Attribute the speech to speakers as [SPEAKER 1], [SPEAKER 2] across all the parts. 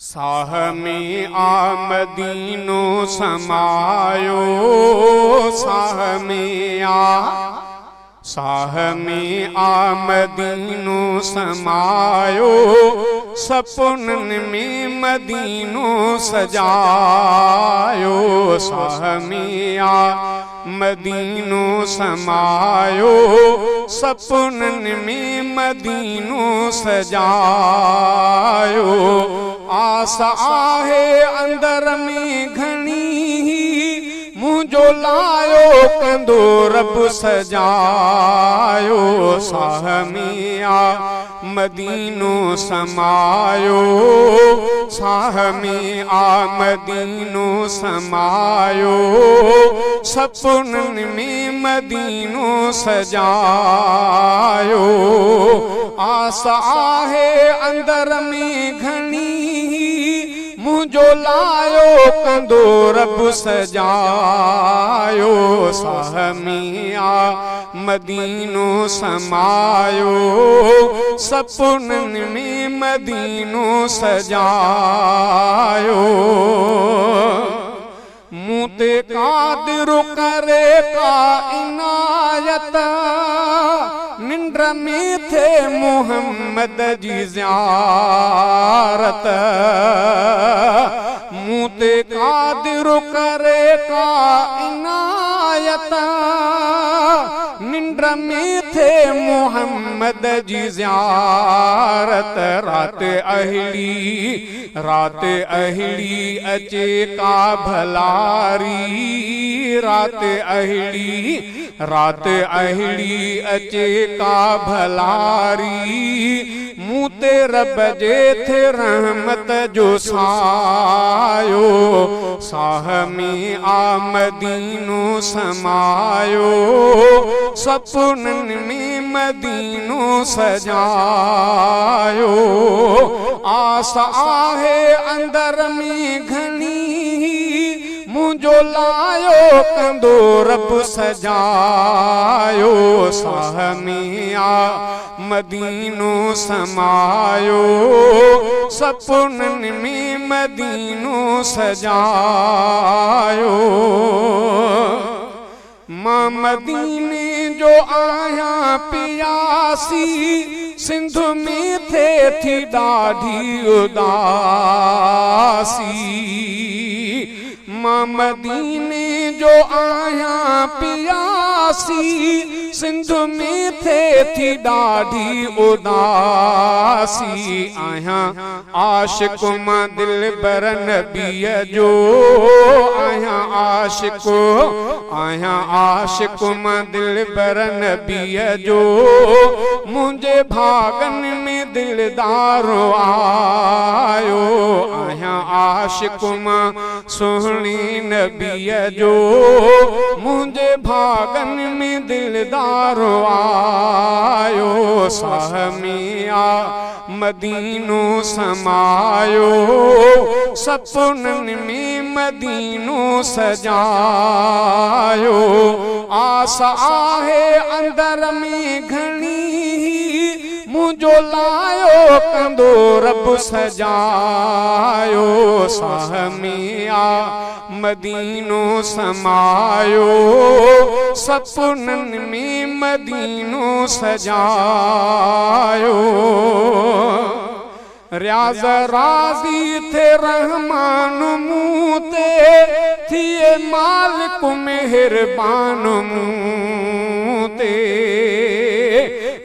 [SPEAKER 1] साह में आ मदीनो समायो, साह में आ मदीनो समायो, सपनन में मदीनो सजायो। साह में आ मदीनो समायो, सपनन में मदीनो सजायो। आस आहे अंदर में घणी, मुझो लायो कंदो रब सजायो। साह में आ मदीनो समायो, साह में आ मदीनो समायो, सपनन में मदीनो सजायो। आस आहे अंदर में घणी, मुझो लायो कंदो रब सजायो। साह में आ मदीनो समायो, सपनन में मदीनो सजायो। मुँह ते कादिर करे का इनायत, निंड में थे मोहम्मद जी ज़ियारत। मुँह ते कादिर करे का इनायत, निंड में थे मोहम्मद जी ज़ियारत। रात अहिड़ी अचे का भलारी, रात अहिड़ी अचे का भलारी, मुँह ते रब जे थे रहमत जो सायो। साह में आ मदीनो समायो, सपनन में मदीनो सजायो। आस आहे अंदर में घणी, मुझो लायो कंदो रब सजायो। साह में आ मदीनो समायो, सपनन में मदीनो सजायो। मां मदीने जो आया पियासी, सिंध में थे थी ॾाढी उदासी। मां मदीने जो आया पियासी, सिंध में थे थी ॾाढी उदासी। आया आशिक मां दिलबर नबीअ जो, आया आशिक मां दिलबर नबीअ जो, मुझे भागन में दिलदार आयो। आया आशिक मां सुहणी नबीअ जो, मुझे भागन में दिलदार आयो। साह में आ मदीनो समायो, सपनन में मदीनो सजायो। आस आहे अंदर में घणी, मुझो लायो कंदो रब सजायो। साह में आ मदीनो समायो, सपनन में मदीनो सजायो। रियाज़ राज़ी थे रहमान मुँह ते, थिए मालिक मेहरबान मुँह ते।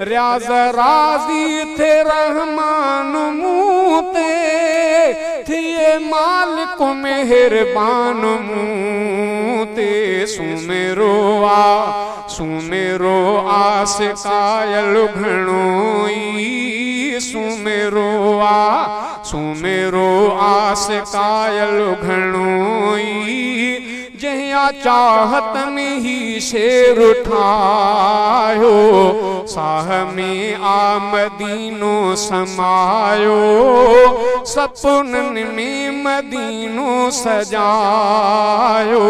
[SPEAKER 1] रियाज़ राज़ी थे रहमान मुँह ते, थिए मालिक मेहरबान मुँह ते। सुमेरो आस कायल घणोई, सुमेरो आस कायल घणोई। जहिया चाहत में ही शेर उठायो। साह में आ मदीनो समायो, सपनन में मदीनो सजायो।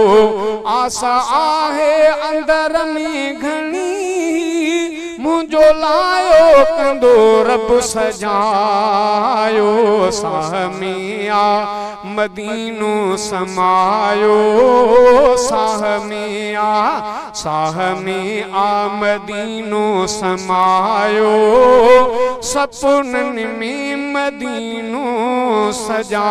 [SPEAKER 1] आस आहे अंदर में घणी, मुझ मुंहिंजो लायो कंदो रब सजायो साह में आ मदीनो समायो साह में आ मदीनो समायो सपननि में मदीनो सजायो।